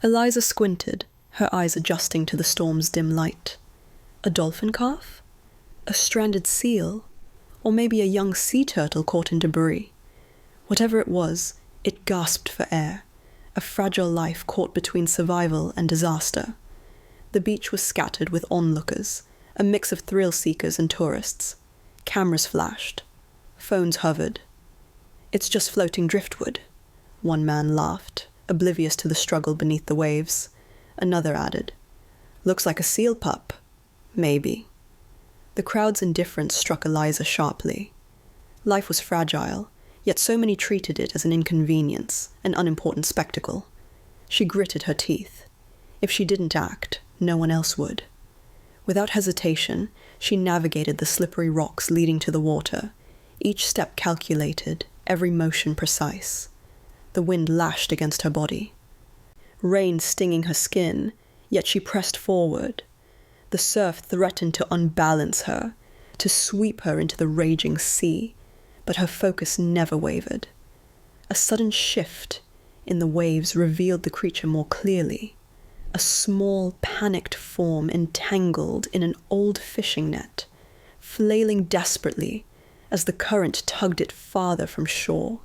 Eliza squinted, her eyes adjusting to the storm's dim light. A dolphin calf? A stranded seal? Or maybe a young sea turtle caught in debris? Whatever it was, it gasped for air, a fragile life caught between survival and disaster. The beach was scattered with onlookers, a mix of thrill-seekers and tourists. Cameras flashed. Phones hovered. "It's just floating driftwood," one man laughed, oblivious to the struggle beneath the waves. Another added, "Looks like a seal pup. Maybe." The crowd's indifference struck Eliza sharply. Life was fragile, yet so many treated it as an inconvenience, an unimportant spectacle. She gritted her teeth. If she didn't act, no one else would. Without hesitation, she navigated the slippery rocks leading to the water, each step calculated, every motion precise. The wind lashed against her body. Rain stinging her skin, yet she pressed forward. The surf threatened to unbalance her, to sweep her into the raging sea, but her focus never wavered. A sudden shift in the waves revealed the creature more clearly. A small, panicked form entangled in an old fishing net, flailing desperately as the current tugged it farther from shore.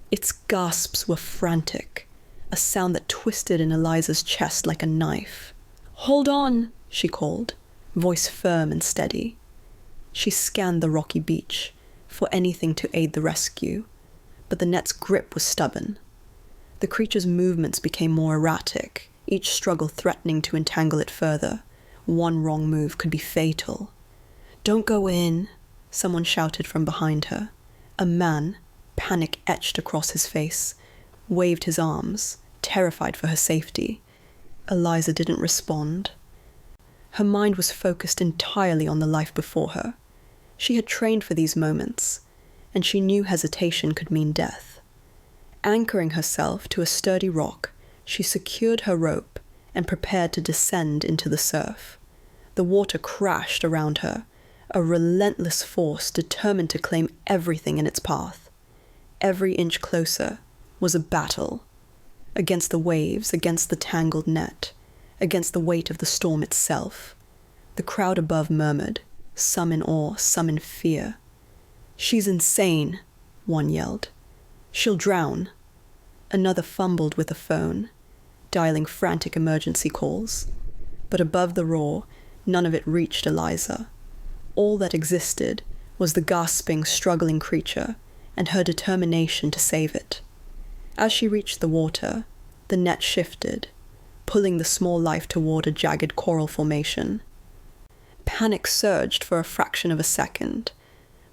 Its gasps were frantic, a sound that twisted in Eliza's chest like a knife. "Hold on," she called, voice firm and steady. She scanned the rocky beach for anything to aid the rescue, but the net's grip was stubborn. The creature's movements became more erratic, each struggle threatening to entangle it further. One wrong move could be fatal. "Don't go in," someone shouted from behind her. A man, panic etched across his face, waved his arms, terrified for her safety. Eliza didn't respond. Her mind was focused entirely on the life before her. She had trained for these moments, and she knew hesitation could mean death. Anchoring herself to a sturdy rock, she secured her rope and prepared to descend into the surf. The water crashed around her, a relentless force determined to claim everything in its path. Every inch closer was a battle, against the waves, against the tangled net, against the weight of the storm itself. The crowd above murmured, some in awe, some in fear. "She's insane," one yelled. "She'll drown." Another fumbled with a phone, dialing frantic emergency calls. But above the roar, none of it reached Eliza. All that existed was the gasping, struggling creature and her determination to save it. As she reached the water, the net shifted, pulling the small life toward a jagged coral formation. Panic surged for a fraction of a second,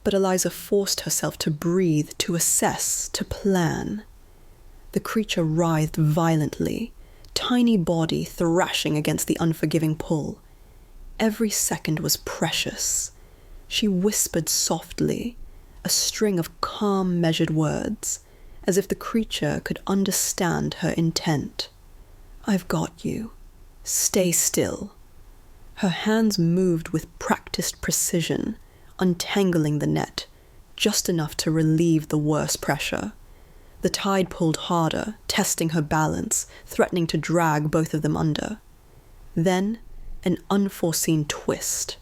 but Eliza forced herself to breathe, to assess, to plan. The creature writhed violently, tiny body thrashing against the unforgiving pull. Every second was precious. She whispered softly, a string of calm, measured words, as if the creature could understand her intent. "I've got you. Stay still." Her hands moved with practiced precision, untangling the net, just enough to relieve the worst pressure. The tide pulled harder, testing her balance, threatening to drag both of them under. Then, an unforeseen twist.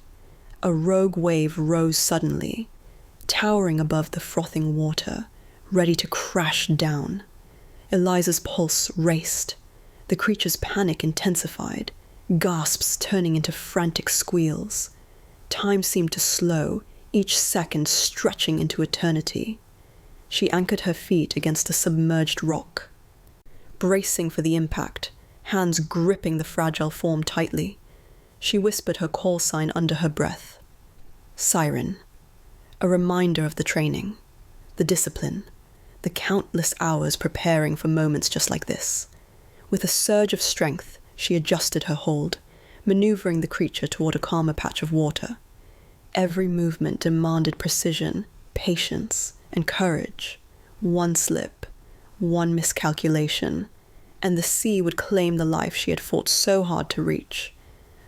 A rogue wave rose suddenly, towering above the frothing water, ready to crash down. Eliza's pulse raced. The creature's panic intensified, gasps turning into frantic squeals. Time seemed to slow, each second stretching into eternity. She anchored her feet against a submerged rock, bracing for the impact, hands gripping the fragile form tightly. She whispered her call sign under her breath. Siren. A reminder of the training, the discipline, the countless hours preparing for moments just like this. With a surge of strength, she adjusted her hold, maneuvering the creature toward a calmer patch of water. Every movement demanded precision, patience, and courage. One slip, one miscalculation, and the sea would claim the life she had fought so hard to reach.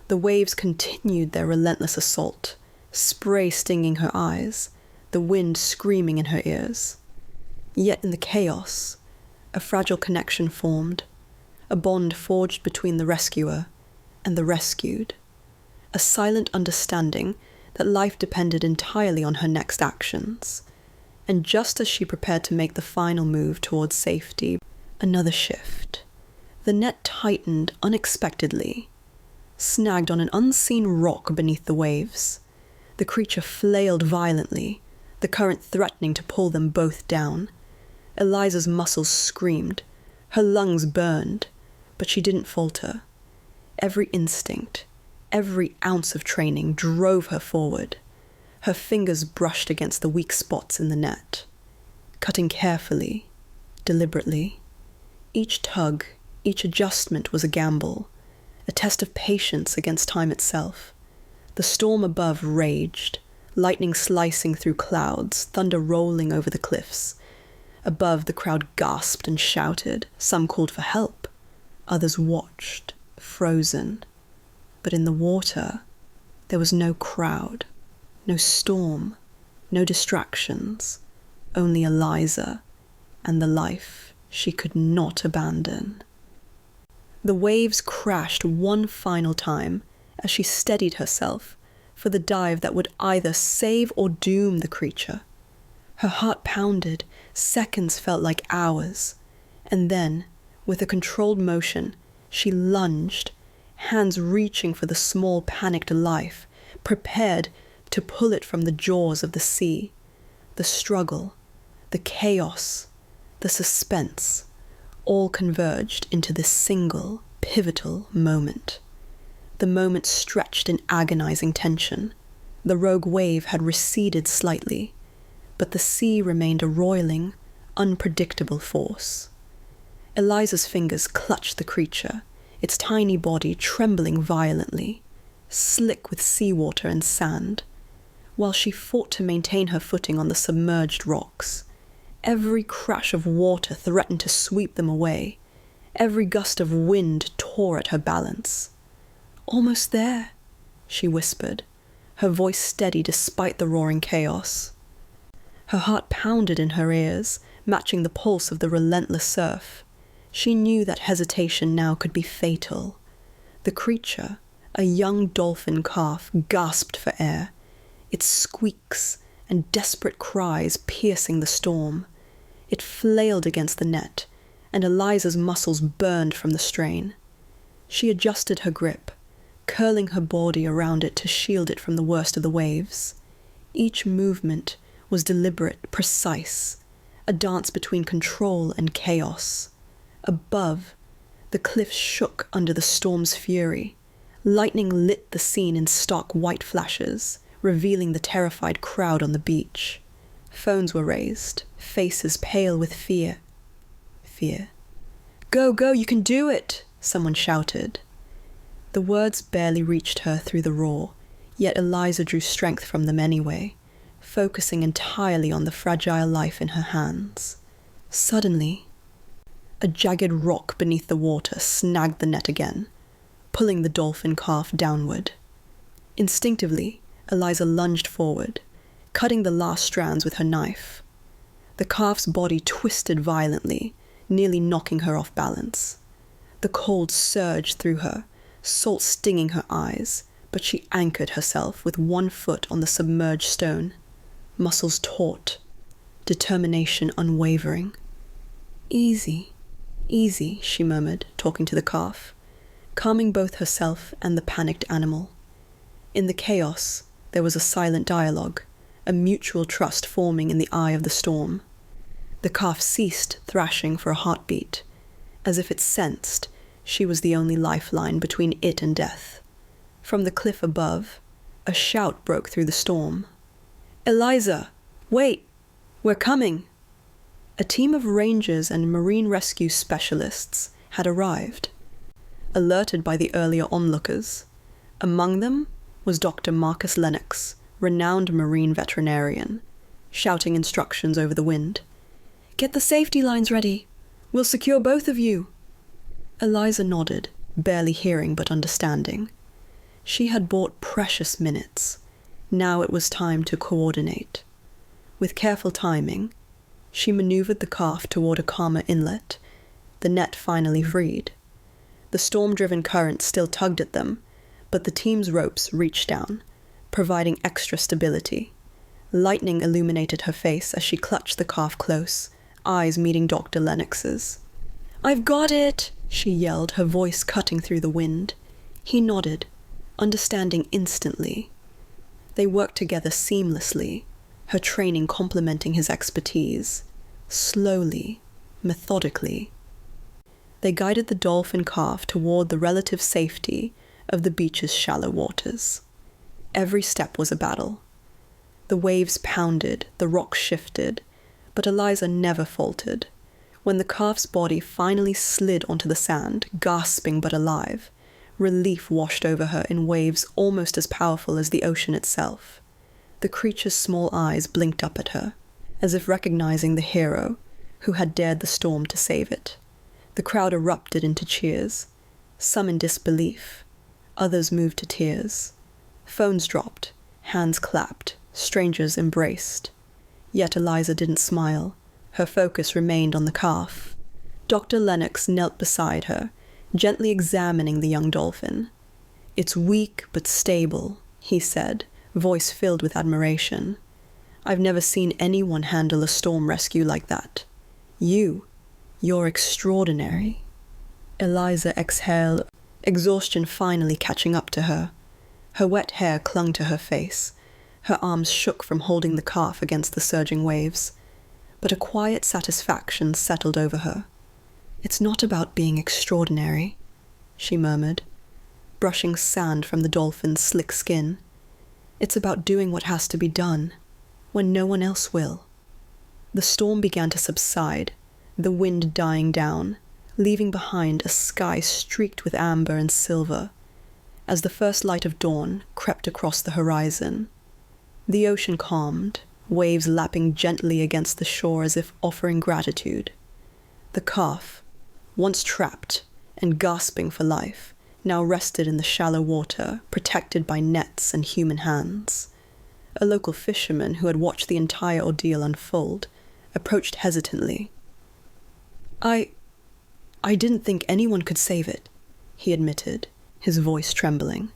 The waves continued their relentless assault, spray stinging her eyes, the wind screaming in her ears. Yet in the chaos, a fragile connection formed, a bond forged between the rescuer and the rescued, a silent understanding that life depended entirely on her next actions. And just as she prepared to make the final move towards safety, another shift. The net tightened unexpectedly, snagged on an unseen rock beneath the waves. The creature flailed violently, the current threatening to pull them both down. Eliza's muscles screamed, her lungs burned, but she didn't falter. Every instinct, every ounce of training drove her forward. Her fingers brushed against the weak spots in the net, cutting carefully, deliberately. Each tug, each adjustment was a gamble, a test of patience against time itself. The storm above raged, lightning slicing through clouds, thunder rolling over the cliffs. Above, the crowd gasped and shouted. Some called for help. Others watched, frozen. But in the water, there was no crowd, no storm, no distractions, only Eliza and the life she could not abandon. The waves crashed one final time as she steadied herself for the dive that would either save or doom the creature. Her heart pounded, seconds felt like hours, and then, with a controlled motion, she lunged, hands reaching for the small, panicked life, prepared to pull it from the jaws of the sea. The struggle, the chaos, the suspense, all converged into this single, pivotal moment. The moment stretched in agonizing tension. The rogue wave had receded slightly, but the sea remained a roiling, unpredictable force. Eliza's fingers clutched the creature, its tiny body trembling violently, slick with seawater and sand, while she fought to maintain her footing on the submerged rocks. Every crash of water threatened to sweep them away. Every gust of wind tore at her balance. "Almost there," she whispered, her voice steady despite the roaring chaos. Her heart pounded in her ears, matching the pulse of the relentless surf. She knew that hesitation now could be fatal. The creature, a young dolphin calf, gasped for air, its squeaks and desperate cries piercing the storm. It flailed against the net, and Eliza's muscles burned from the strain. She adjusted her grip, curling her body around it to shield it from the worst of the waves. Each movement was deliberate, precise, a dance between control and chaos. Above, the cliffs shook under the storm's fury. Lightning lit the scene in stark white flashes, revealing the terrified crowd on the beach. Phones were raised, faces pale with fear. Fear. "Go, go, you can do it!" someone shouted. The words barely reached her through the roar, yet Eliza drew strength from them anyway, focusing entirely on the fragile life in her hands. Suddenly, a jagged rock beneath the water snagged the net again, pulling the dolphin calf downward. Instinctively, Eliza lunged forward, cutting the last strands with her knife. The calf's body twisted violently, nearly knocking her off balance. The cold surged through her, salt stinging her eyes, but she anchored herself with one foot on the submerged stone, muscles taut, determination unwavering. "Easy, easy," she murmured, talking to the calf, calming both herself and the panicked animal. In the chaos, there was a silent dialogue, a mutual trust forming in the eye of the storm. The calf ceased thrashing for a heartbeat, as if it sensed she was the only lifeline between it and death. From the cliff above, a shout broke through the storm. "Eliza, wait! We're coming!" A team of rangers and marine rescue specialists had arrived, alerted by the earlier onlookers. Among them was Dr. Marcus Lennox, renowned marine veterinarian, shouting instructions over the wind. "Get the safety lines ready. We'll secure both of you." Eliza nodded, barely hearing but understanding. She had bought precious minutes. Now it was time to coordinate. With careful timing, she maneuvered the calf toward a calmer inlet, the net finally freed. The storm-driven current still tugged at them, but the team's ropes reached down, providing extra stability. Lightning illuminated her face as she clutched the calf close, eyes meeting Dr. Lennox's. "I've got it!" she yelled, her voice cutting through the wind. He nodded, understanding instantly. They worked together seamlessly, her training complementing his expertise. Slowly, methodically. They guided the dolphin calf toward the relative safety of the beach's shallow waters. Every step was a battle. The waves pounded, the rocks shifted, but Eliza never faltered. When the calf's body finally slid onto the sand, gasping but alive, relief washed over her in waves almost as powerful as the ocean itself. The creature's small eyes blinked up at her, as if recognizing the hero who had dared the storm to save it. The crowd erupted into cheers, some in disbelief, others moved to tears. Phones dropped, hands clapped, strangers embraced. Yet Eliza didn't smile. Her focus remained on the calf. Dr. Lennox knelt beside her, gently examining the young dolphin. "It's weak but stable," he said, voice filled with admiration. "I've never seen anyone handle a storm rescue like that. You're extraordinary." Eliza exhaled, exhaustion finally catching up to her. Her wet hair clung to her face. Her arms shook from holding the calf against the surging waves. But a quiet satisfaction settled over her. "It's not about being extraordinary," she murmured, brushing sand from the dolphin's slick skin. "It's about doing what has to be done, when no one else will." The storm began to subside, the wind dying down, leaving behind a sky streaked with amber and silver, as the first light of dawn crept across the horizon. The ocean calmed, waves lapping gently against the shore as if offering gratitude. The calf, once trapped and gasping for life, now rested in the shallow water, protected by nets and human hands. A local fisherman who had watched the entire ordeal unfold approached hesitantly. I didn't think anyone could save it," he admitted, his voice trembling.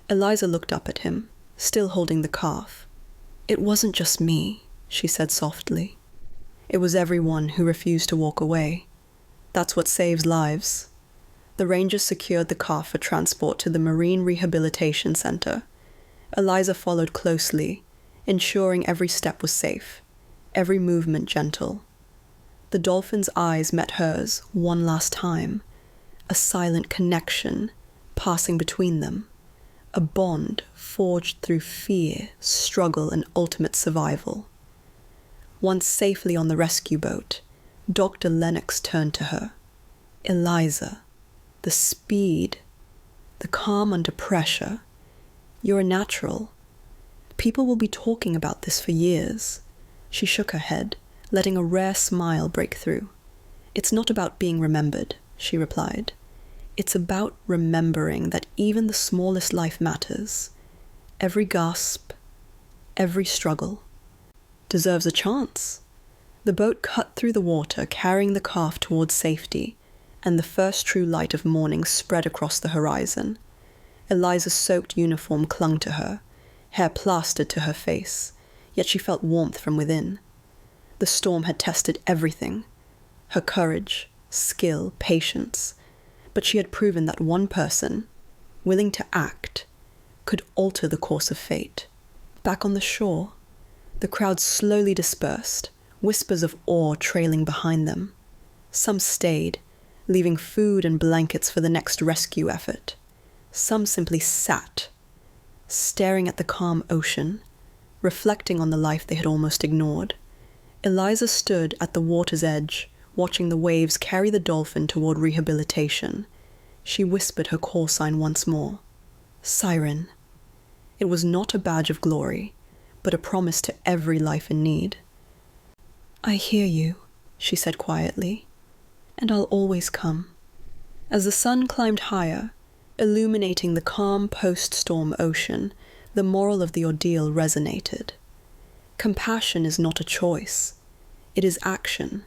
Eliza looked up at him, still holding the calf. "It wasn't just me," she said softly. "It was everyone who refused to walk away. That's what saves lives." The rangers secured the calf for transport to the Marine Rehabilitation Center. Eliza followed closely, ensuring every step was safe, every movement gentle. The dolphin's eyes met hers one last time, a silent connection passing between them, a bond forged through fear, struggle, and ultimate survival. Once safely on the rescue boat, Dr. Lennox turned to her. "Eliza, the speed, the calm under pressure, you're a natural. People will be talking about this for years." She shook her head, letting a rare smile break through. "It's not about being remembered," she replied. "It's about remembering that even the smallest life matters. Every gasp, every struggle, deserves a chance." The boat cut through the water, carrying the calf towards safety, and the first true light of morning spread across the horizon. Eliza's soaked uniform clung to her, hair plastered to her face, yet she felt warmth from within. The storm had tested everything, her courage, skill, patience, but she had proven that one person, willing to act, could alter the course of fate. Back on the shore, the crowd slowly dispersed, whispers of awe trailing behind them. Some stayed, leaving food and blankets for the next rescue effort. Some simply sat, staring at the calm ocean, reflecting on the life they had almost ignored. Eliza stood at the water's edge, watching the waves carry the dolphin toward rehabilitation. She whispered her call sign once more. Siren. It was not a badge of glory, but a promise to every life in need. "I hear you," she said quietly, "and I'll always come." As the sun climbed higher, illuminating the calm post-storm ocean, the moral of the ordeal resonated. Compassion is not a choice. It is action.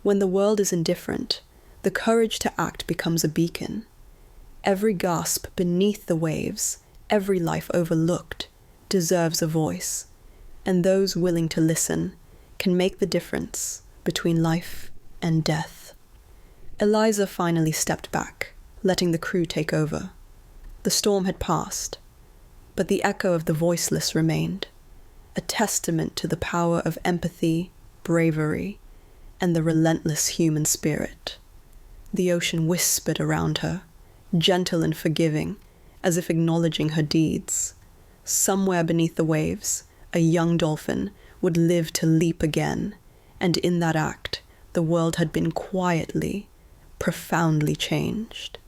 When the world is indifferent, the courage to act becomes a beacon. Every gasp beneath the waves, every life overlooked, deserves a voice, and those willing to listen can make the difference between life and death. Eliza finally stepped back, letting the crew take over. The storm had passed, but the echo of the Voiceless remained, a testament to the power of empathy, bravery, and the relentless human spirit. The ocean whispered around her, gentle and forgiving, as if acknowledging her deeds. Somewhere beneath the waves, a young dolphin would live to leap again, and in that act, the world had been quietly, profoundly changed.